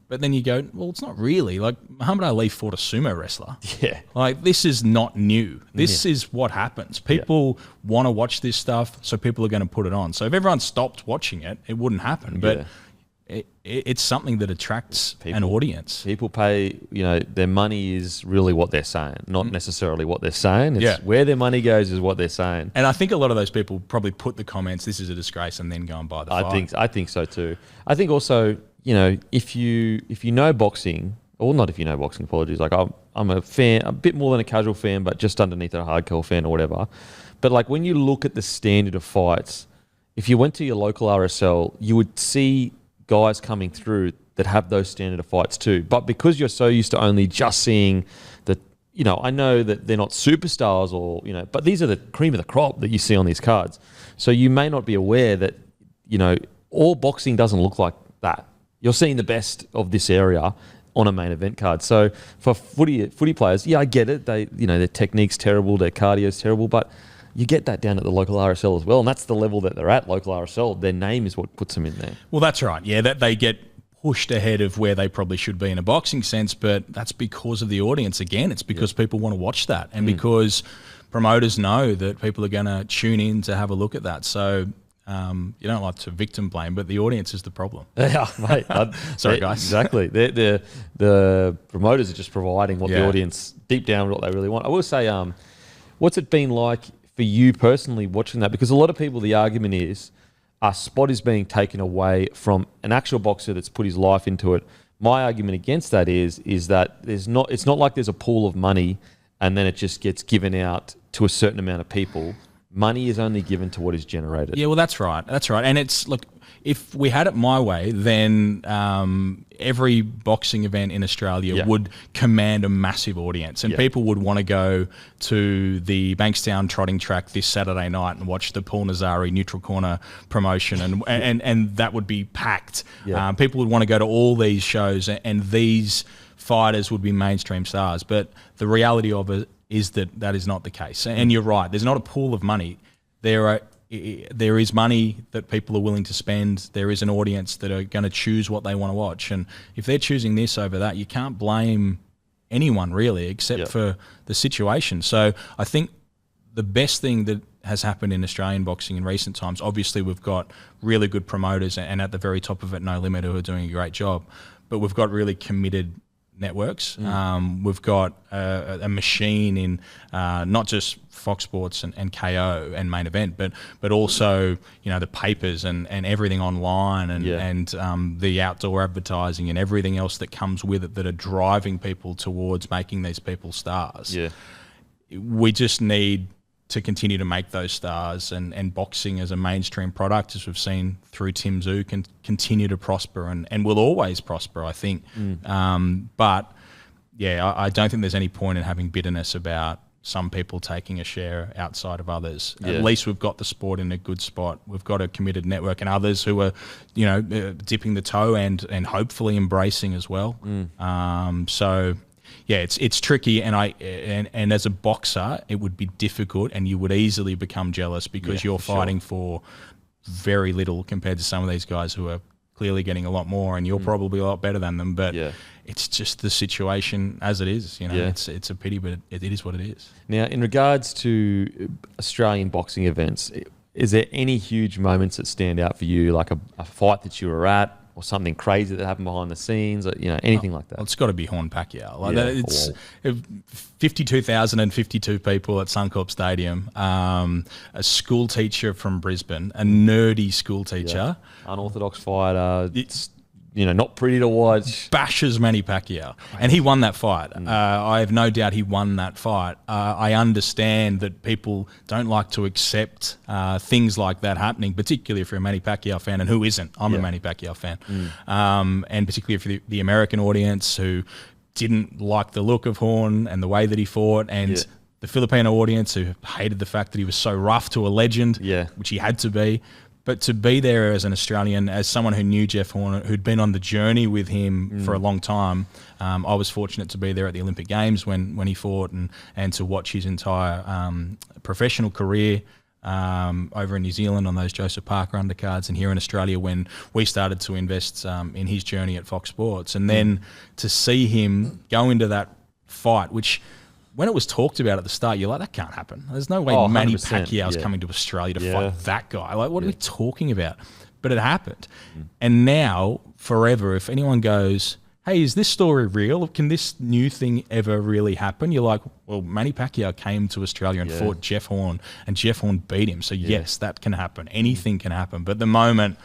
But then you go, well, it's not really. Like, Muhammad Ali fought a sumo wrestler. Yeah. Like, this is not new. This is what happens. People want to watch this stuff, so people are going to put it on. So if everyone stopped watching it, it wouldn't happen. But it's something that attracts an audience. People pay, their money is really what they're saying, not necessarily what they're saying. It's where their money goes is what they're saying. And I think a lot of those people probably put the comments, this is a disgrace, and then go and buy the fight. I think so too. I think also, if you know boxing, or not if you know boxing, apologies. Like I'm a fan, a bit more than a casual fan, but just underneath a hardcore fan or whatever. But like when you look at the standard of fights, if you went to your local RSL, you would see guys coming through that have those standard of fights too. But because you're so used to only just seeing the, I know that they're not superstars or, but these are the cream of the crop that you see on these cards. So you may not be aware that, all boxing doesn't look like that. You're seeing the best of this area on a main event card. So for footy players, I get it. They, their technique's terrible, their cardio's terrible, but you get that down at the local RSL as well, and that's the level that they're at, local RSL. Their name is what puts them in there. Well, that's right. Yeah, that they get pushed ahead of where they probably should be in a boxing sense, but that's because of the audience. Again, it's because people want to watch that, and because promoters know that people are going to tune in to have a look at that. So you don't like to victim blame, but the audience is the problem. Yeah, mate. Sorry, guys. Exactly. The promoters are just providing what the audience, deep down, what they really want. I will say, what's it been like for you personally watching that? Because a lot of people, the argument is a spot is being taken away from an actual boxer that's put his life into it. My argument against that is that it's not like there's a pool of money and then it just gets given out to a certain amount of people. Money is only given to what is generated. Yeah, well, that's right. That's right. And it's, look, if we had it my way, then every boxing event in Australia would command a massive audience, and people would want to go to the Bankstown trotting track this Saturday night and watch the Paul Nazari Neutral Corner promotion, and that would be packed. Yeah. People would want to go to all these shows, and these fighters would be mainstream stars. But the reality of it is that is not the case. And you're right. There's not a pool of money. There is money that people are willing to spend. There is an audience that are going to choose what they want to watch. And if they're choosing this over that, you can't blame anyone really, except for the situation. So I think the best thing that has happened in Australian boxing in recent times, obviously we've got really good promoters, and at the very top of it, No Limit, who are doing a great job. But we've got really committed networks. We've got a machine in not just Fox Sports and Kayo and Main Event, but also the papers and everything online and the outdoor advertising and everything else that comes with it that are driving people towards making these people stars. Yeah, we just need to continue to make those stars, and boxing as a mainstream product, as we've seen through Tim Tszyu, can continue to prosper and will always prosper, I think. But yeah, I don't think there's any point in having bitterness about some people taking a share outside of others. Yeah. At least we've got the sport in a good spot. We've got a committed network and others who are, dipping the toe and hopefully embracing as well. So yeah, it's tricky, and as a boxer, it would be difficult, and you would easily become jealous because you're fighting for very little compared to some of these guys who are clearly getting a lot more, and you're probably a lot better than them. But it's just the situation as it is. It's a pity, but it is what it is. Now, in regards to Australian boxing events, is there any huge moments that stand out for you, like a fight that you were at, or something crazy that happened behind the scenes, or, anything like that? Well, it's got to be Horn Pacquiao. It's 52,052 people at Suncorp Stadium. A school teacher from Brisbane, a nerdy school teacher, unorthodox fighter. It's not pretty to watch. Bashes Manny Pacquiao, and he won that fight. I have no doubt he won that fight. I understand that people don't like to accept things like that happening, particularly if you're a Manny Pacquiao fan, and who isn't? I'm a Manny Pacquiao fan. And particularly for the American audience who didn't like the look of Horn and the way that he fought, and the Filipino audience who hated the fact that he was so rough to a legend, which he had to be. But to be there as an Australian, as someone who knew Jeff Horn, who'd been on the journey with him for a long time, I was fortunate to be there at the Olympic Games when he fought, and to watch his entire professional career over in New Zealand on those Joseph Parker undercards, and here in Australia when we started to invest in his journey at Fox Sports. And then to see him go into that fight, which, when it was talked about at the start, you're like, that can't happen. There's no way Manny Pacquiao's coming to Australia to fight that guy. Like, what are we talking about? But it happened. And now, forever, if anyone goes, hey, is this story real? Can this new thing ever really happen? You're like, well, Manny Pacquiao came to Australia and fought Jeff Horn, and Jeff Horn beat him. So yes, that can happen. Anything can happen. But the moment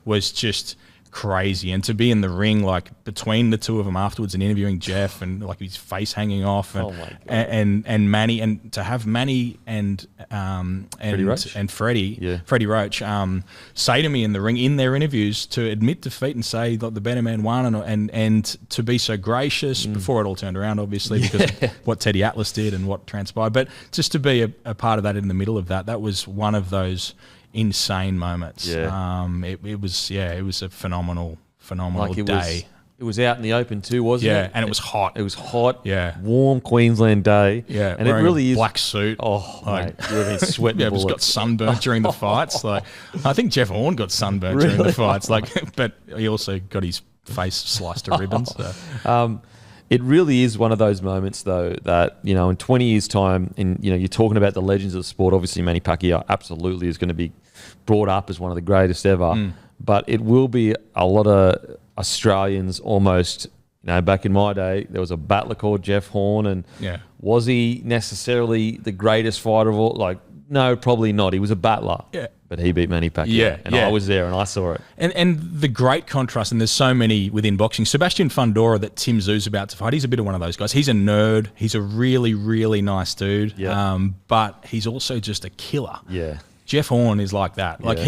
was just crazy, and to be in the ring, like between the two of them afterwards and interviewing Jeff, and like his face hanging off, and Manny, and to have Manny and Freddie Roach say to me in the ring in their interviews to admit defeat and say that the better man won, and to be so gracious before it all turned around, obviously, because of what Teddy Atlas did and what transpired, but just to be a part of that in the middle of that was one of those insane moments. It was a phenomenal day. It was out in the open too, wasn't it? Yeah, and it was hot. It was hot. Yeah, warm Queensland day. Yeah, and it really is black suit. Oh, mate, you would have been sweating. Yeah, just got sunburned during the fights. Like, I think Jeff Horn got sunburned during the fights. Like, but he also got his face sliced to ribbons. So. It really is one of those moments, though, that, in 20 years' time, and you're talking about the legends of the sport. Obviously, Manny Pacquiao absolutely is going to be brought up as one of the greatest ever. But it will be a lot of Australians almost. Back in my day, there was a battler called Jeff Horn, and was he necessarily the greatest fighter of all? Like, no, probably not. He was a battler. Yeah. But he beat Manny Pacquiao, and I was there and I saw it. And the great contrast, and there's so many within boxing. Sebastian Fundora that Tim Tszyu's about to fight, he's a bit of one of those guys. He's a nerd. He's a really, really nice dude. Yeah. But he's also just a killer. Yeah. Jeff Horn is like that. Like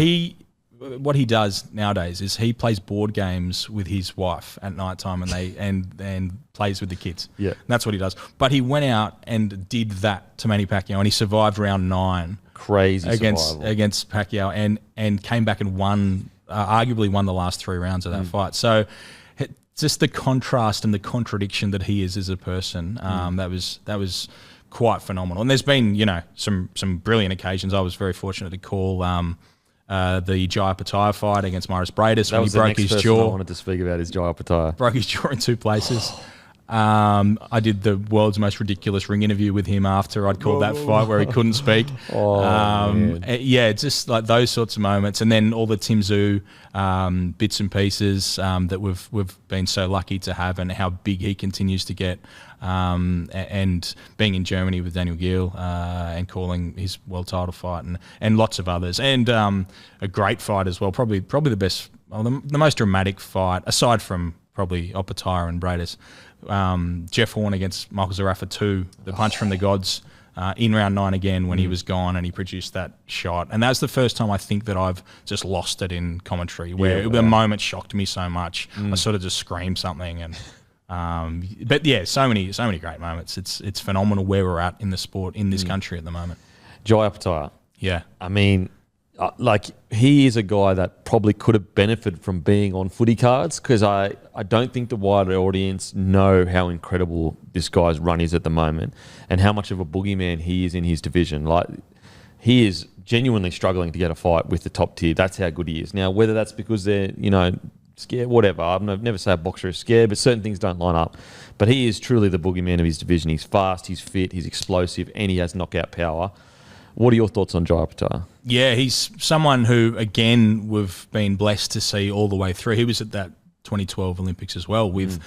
what he does nowadays is he plays board games with his wife at night time, and and plays with the kids. Yeah. And that's what he does. But he went out and did that to Manny Pacquiao, and he survived round 9. Crazy against Pacquiao, and came back and won, arguably won the last 3 rounds of that fight. So just the contrast and the contradiction that he is as a person, that was quite phenomenal. And there's been some brilliant occasions. I was very fortunate to call the Jai Pataya fight against Maurice Bradis when he broke his jaw. I wanted to speak about his Jai Pataya. Broke his jaw in 2 places. I did the world's most ridiculous ring interview with him after I'd called that fight where he couldn't speak. Just like those sorts of moments, and then all the Tim Tszyu bits and pieces that we've been so lucky to have, and how big he continues to get, and being in Germany with Daniel Gill and calling his world title fight, and lots of others, and a great fight as well. Probably the best, the most dramatic fight aside from probably Opataya and Bradis. Jeff Horn against Michael Zarafa 2, the punch from the gods, in round 9 again when he was gone, and he produced that shot. And that's the first time I think that I've just lost it in commentary, where the moment shocked me so much. I sort of just screamed something, and But yeah, so many great moments. It's phenomenal where we're at in the sport in this country at the moment. Jai Opetaia. Yeah. I mean, he is a guy that probably could have benefited from being on footy cards, because I don't think the wider audience know how incredible this guy's run is at the moment and how much of a boogeyman he is in his division. Like, he is genuinely struggling to get a fight with the top tier. That's how good he is. Now, whether that's because they're, scared, whatever. I've never say a boxer is scared, but certain things don't line up. But he is truly the boogeyman of his division. He's fast, he's fit, he's explosive, and he has knockout power. What are your thoughts on Jai Opetaia? Yeah, he's someone who, again, we've been blessed to see all the way through. He was at that 2012 Olympics as well with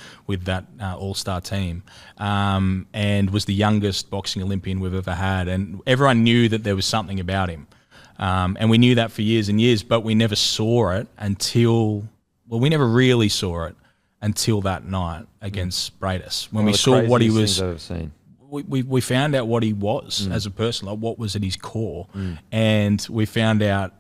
that all-star team, and was the youngest boxing Olympian we've ever had. And everyone knew that there was something about him. And we knew that for years and years, but we never saw it we never really saw it until that night against Bradis. When we saw what he was... I've ever seen. We found out what he was as a person, like what was at his core, and we found out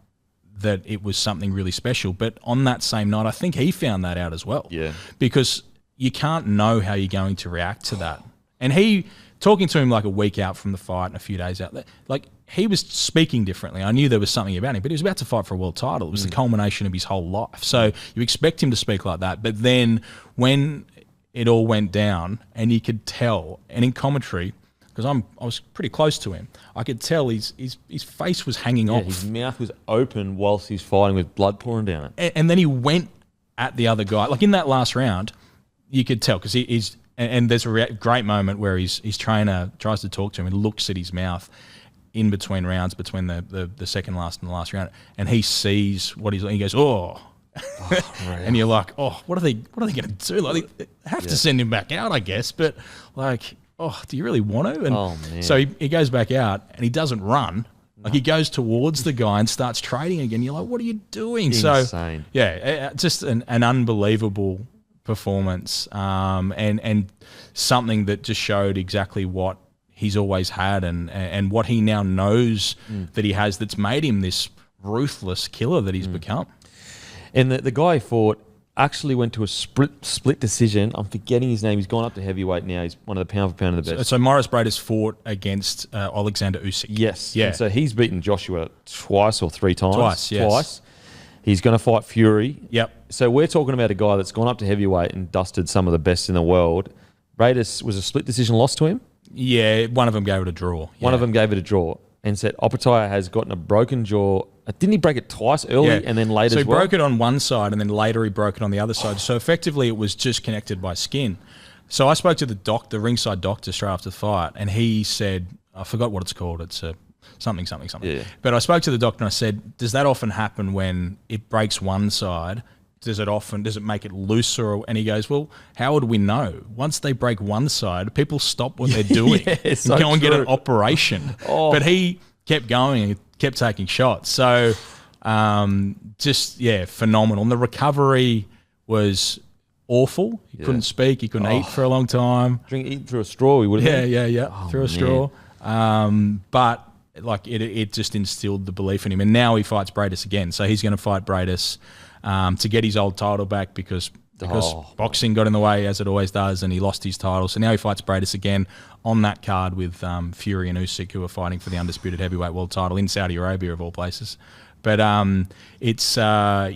that it was something really special. But on that same night, I think he found that out as well. Yeah. Because you can't know how you're going to react to that. And talking to him like a week out from the fight and a few days out there, like, he was speaking differently. I knew there was something about him, but he was about to fight for a world title. It was the culmination of his whole life. So you expect him to speak like that. But then when it all went down, and you could tell, and in commentary, because I was pretty close to him, I could tell his face was hanging off. His mouth was open whilst he's fighting with blood pouring down it. And then he went at the other guy. Like, in that last round, you could tell, because he's... And there's a great moment where his trainer tries to talk to him and looks at his mouth in between rounds, between the second last and the last round, and he sees what he's... He goes, oh. And you're like, oh, what are they going to do? Like, they have to send him back out, I guess. But, like, oh, do you really want to? And so he goes back out, and he doesn't run. Like, he goes towards the guy and starts trading again. You're like, what are you doing? Insane. So, yeah, just an unbelievable performance, and something that just showed exactly what he's always had, and what he now knows that he has, that's made him this ruthless killer that he's become. And the guy he fought actually went to a split decision. I'm forgetting his name. He's gone up to heavyweight now. He's one of the pound for pound of the best. So Maurice Bradis fought against Alexander Usyk. Yes. Yeah. And so he's beaten Joshua twice or three times. Twice, yes. Twice. He's going to fight Fury. Yep. So we're talking about a guy that's gone up to heavyweight and dusted some of the best in the world. Bradis was a split decision loss to him. Yeah, one of them gave it a draw. One of them gave it a draw, and said Opetaia has gotten a broken jaw. Didn't he break it twice early and then later so as well? So he broke it on one side, and then later he broke it on the other side. So effectively it was just connected by skin. So I spoke to the ringside doctor straight after the fight, and he said, I forgot what it's called. It's a something. Yeah. But I spoke to the doctor and I said, does that often happen when it breaks one side? Does it make it looser? And he goes, well, how would we know? Once they break one side, people stop what they're doing and go and get an operation. But he kept going and kept taking shots. So phenomenal. And the recovery was awful. He couldn't speak. He couldn't eat for a long time. Eat through a straw, he would have. Yeah. Through a straw. But like it just instilled the belief in him. And now he fights Bradis again. So he's going to fight Bradis to get his old title back because boxing got in the way, as it always does, and he lost his title. So now he fights Bradis again on that card with Fury and Usyk, who are fighting for the undisputed heavyweight world title in Saudi Arabia, of all places. But he's right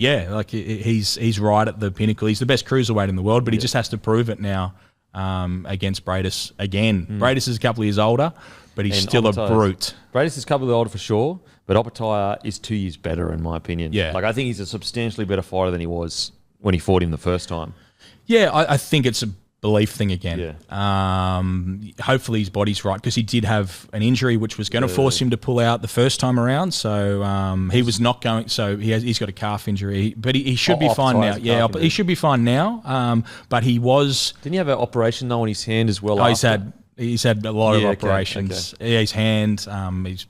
at the pinnacle. He's the best cruiserweight in the world, but he just has to prove it now against Bradis again. Bradis is a couple of years older, but he's still a brute. Bradis is a couple of years older for sure, but Opetaia is 2 years better, in my opinion. Yeah. Like, I think he's a substantially better fighter than he was when he fought him the first time. Yeah, I think it's a belief thing again. Yeah. Hopefully his body's right, because he did have an injury which was going to force him to pull out the first time around. So he was not going. So he's got a calf injury, but he should be fine now. Yeah, he should be fine now. But he was. Didn't he have an operation though on his hand as well? He's had a lot of operations. Okay. Yeah, his hand. He's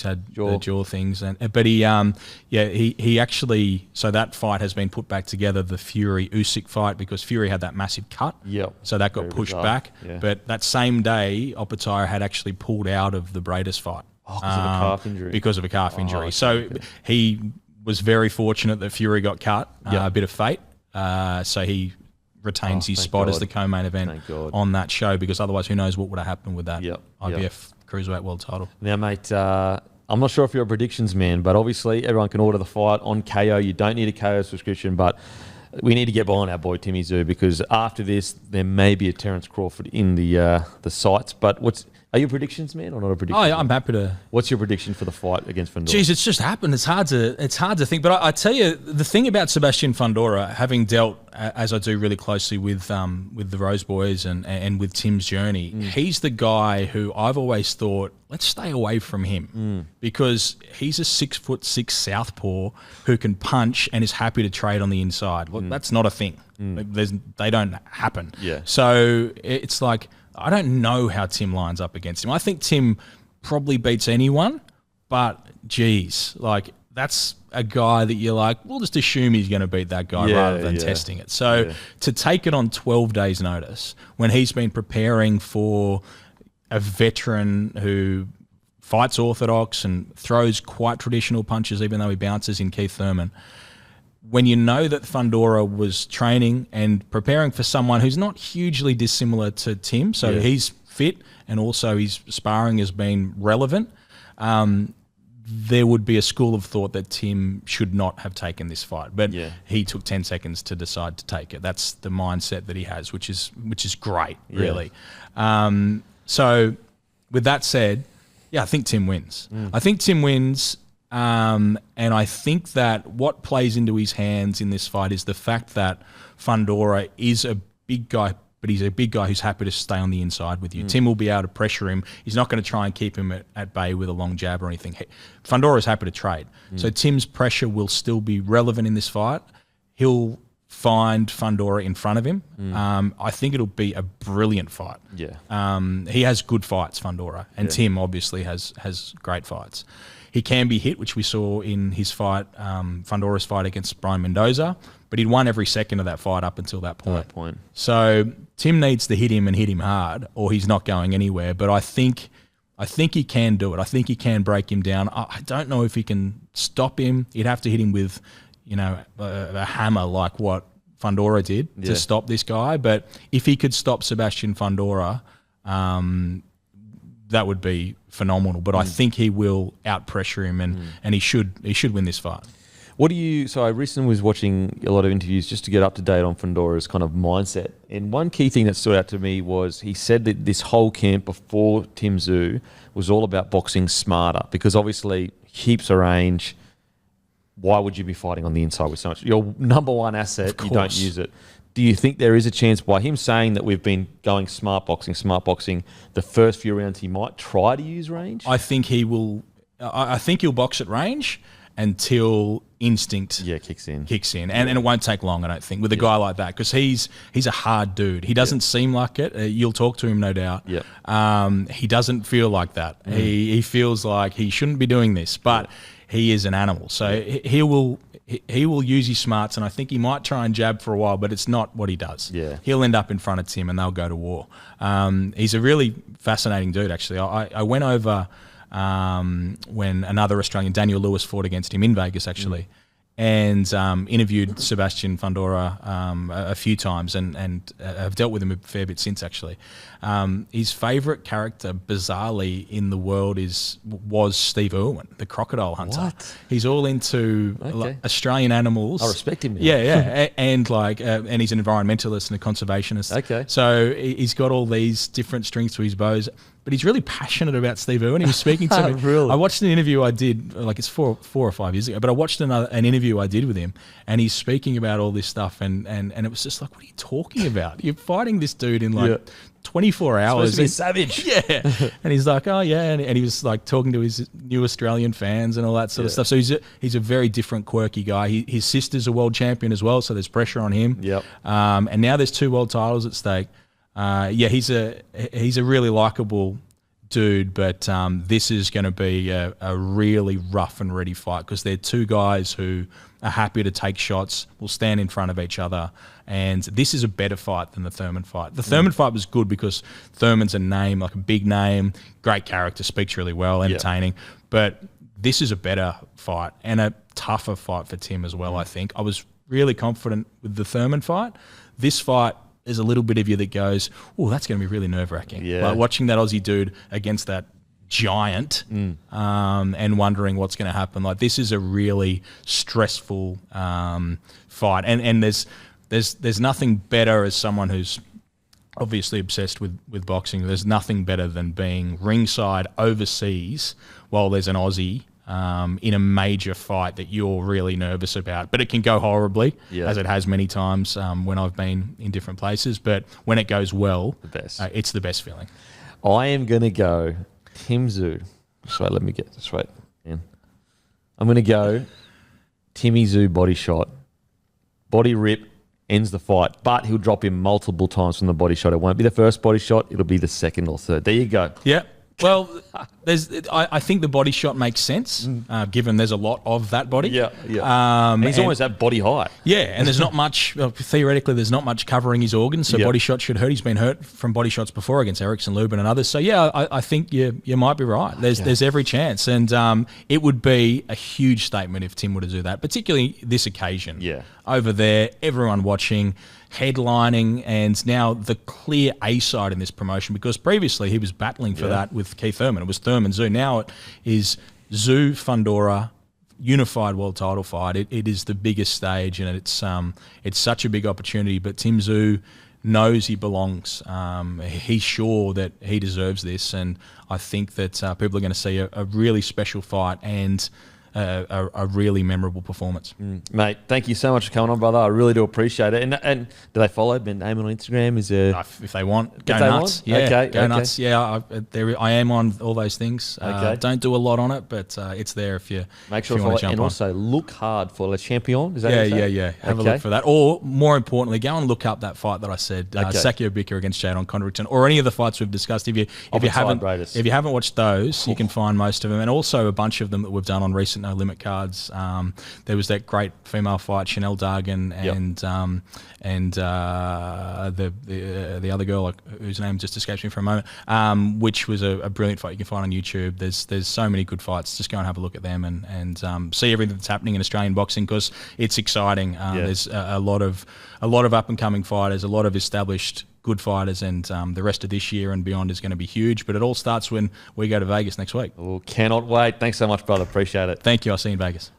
had the jaw things, but he actually. So that fight has been put back together, the Fury Usyk fight, because Fury had that massive cut. Yeah. So that got pushed back. Yeah. But that same day, Opetaia had actually pulled out of the Bradis fight because of a calf injury. Because of a calf injury. So he was very fortunate that Fury got cut. A bit of fate. So he retains his spot as the co-main event on that show, because otherwise who knows what would have happened with that IBF Cruiserweight World title. Now, mate, I'm not sure if you're a predictions man, but obviously everyone can order the fight on Kayo. You don't need a Kayo subscription, but we need to get behind our boy Tim Tszyu, because after this there may be a Terence Crawford in the sights. But are you a predictions man or not a prediction? Oh, yeah, I'm happy to. What's your prediction for the fight against Fundora? Geez, it's just happened. It's hard to think. But I tell you, the thing about Sebastian Fundora, having dealt as I do really closely with the Rose Boys and with Tim's journey, he's the guy who I've always thought, let's stay away from him, because he's a 6'6" southpaw who can punch and is happy to trade on the inside. Well, that's not a thing. They don't happen. Yeah. So it's like, I don't know how Tim lines up against him. I think Tim probably beats anyone, but geez, like that's a guy that you're like, we'll just assume he's going to beat that guy rather than testing it. So to take it on 12 days' notice when he's been preparing for a veteran who fights orthodox and throws quite traditional punches, even though he bounces in Keith Thurman, when you know that Fundora was training and preparing for someone who's not hugely dissimilar to Tim, so he's fit and also his sparring has been relevant, there would be a school of thought that Tim should not have taken this fight. But he took 10 seconds to decide to take it. That's the mindset that he has, which is great, really. So with that said, I think Tim wins. I think Tim wins. And I think that what plays into his hands in this fight is the fact that Fundora is a big guy, but he's a big guy who's happy to stay on the inside with you. Tim will be able to pressure him. He's not going to try and keep him at bay with a long jab or anything. Fundora is happy to trade. So Tim's pressure will still be relevant in this fight. He'll find Fundora in front of him. I think it'll be a brilliant fight. He has good fights, Fundora, and Tim obviously has great fights. He can be hit, which we saw in his fight, Fundora's fight against Brian Mendoza, but he'd won every second of that fight up until that point. So Tim needs to hit him and hit him hard, or he's not going anywhere. But I think he can do it. I think he can break him down. I don't know if he can stop him. He'd have to hit him with, a hammer like what Fundora did to stop this guy. But if he could stop Sebastian Fundora, that would be phenomenal. But I think he will out-pressure him, and he should win this fight. So I recently was watching a lot of interviews just to get up to date on Fundora's kind of mindset. And one key thing that stood out to me was he said that this whole camp before Tim Tszyu was all about boxing smarter, because obviously heaps of range. Why would you be fighting on the inside with so much? Your number one asset, you don't use it. Do you think there is a chance, by him saying that we've been going smart boxing, the first few rounds he might try to use range? I think he will. I think he'll box at range until instinct kicks in. And it won't take long, I don't think, with a guy like that, because he's a hard dude. He doesn't seem like it. You'll talk to him, no doubt. He doesn't feel like that. He feels like he shouldn't be doing this, but he is an animal. So he will use his smarts, and I think he might try and jab for a while, but it's not what he does. He'll end up in front of Tim and they'll go to war. He's a really fascinating dude, actually. I went over when another Australian, Daniel Lewis, fought against him in Vegas, actually, and interviewed Sebastian Fundora a few times, and have dealt with him a fair bit since, actually. His favourite character, bizarrely, in the world was Steve Irwin, the crocodile hunter. What? He's all into Australian animals. I respect him now. And he's an environmentalist and a conservationist. Okay. So he's got all these different strings to his bows. But he's really passionate about Steve Irwin. He was speaking to me. Really? I watched an interview I did, like it's 4 or 5 years ago, but I watched an interview I did with him, and he's speaking about all this stuff, and it was just like, what are you talking about? You're fighting this dude in 24 hours. Supposed to be savage. And he's like, oh yeah, and he was like talking to his new Australian fans and all that sort of stuff. So he's a very different, quirky guy. His sister's a world champion as well, so there's pressure on him. And now there's 2 world titles at stake. He's a really likable dude, but this is going to be a really rough and ready fight, because they're 2 guys who are happy to take shots, will stand in front of each other, and this is a better fight than the Thurman fight. The Thurman fight was good because Thurman's a name, like a big name, great character, speaks really well, entertaining, but this is a better fight and a tougher fight for Tim as well, I think. I was really confident with the Thurman fight. This fight, there's a little bit of you that goes, oh, that's going to be really nerve-wracking. Yeah. Like watching that Aussie dude against that giant and wondering what's going to happen. Like, this is a really stressful fight. And there's nothing better as someone who's obviously obsessed with boxing. There's nothing better than being ringside overseas while there's an Aussie in a major fight that you're really nervous about. But it can go horribly, as it has many times when I've been in different places. But when it goes well, it's the best feeling. I am going to go Tim Tszyu. Sorry, let me get this right. Man. I'm going to go Timmy Tszyu body shot. Body rip. Ends the fight, but he'll drop him multiple times from the body shot. It won't be the first body shot; it'll be the second or third. There you go. Yeah. Well, I think the body shot makes sense, given there's a lot of that body. Yeah. And he's almost at body height. Yeah, and there's not much, theoretically, there's not much covering his organs, so body shot should hurt. He's been hurt from body shots before against Erickson, Lubin and others. So, yeah, I think you might be right. There's every chance. And it would be a huge statement if Tim were to do that, particularly this occasion. Yeah. Over there, everyone watching, headlining, and now the clear A side in this promotion, because previously he was battling for that with Keith Thurman. It was Thurman Tszyu. Now it is Tszyu Fundora unified world title fight. It is the biggest stage, and it's such a big opportunity. But Tim Tszyu knows he belongs. He's sure that he deserves this, and I think that people are going to see a really special fight and a really memorable performance. Mate, thank you so much for coming on, brother. I really do appreciate it. And do they follow Ben Damon on Instagram? Is there... If they want, go nuts. Yeah, okay, go nuts. Yeah, I am on all those things. Don't do a lot on it, but it's there if you make sure if you want to follow. jump And on. also look hard for Le Champion. Is that Yeah. Have a look for that. Or more importantly, go and look up that fight that I said, Sakio Bika against Jadon Condrickton, or any of the fights we've discussed. If you haven't watched those, you can find most of them, and also a bunch of them that we've done on recent No Limit cards. There was that great female fight, Chanel Dargan and the other girl whose name just escapes me for a moment, which was a brilliant fight you can find on YouTube. There's so many good fights. Just go and have a look at them and see everything that's happening in Australian boxing, because it's exciting. There's a lot of up and coming fighters, a lot of established good fighters, and the rest of this year and beyond is going to be huge. But it all starts when we go to Vegas next week. Oh, cannot wait. Thanks so much, brother. Appreciate it. Thank you. I'll see you in Vegas.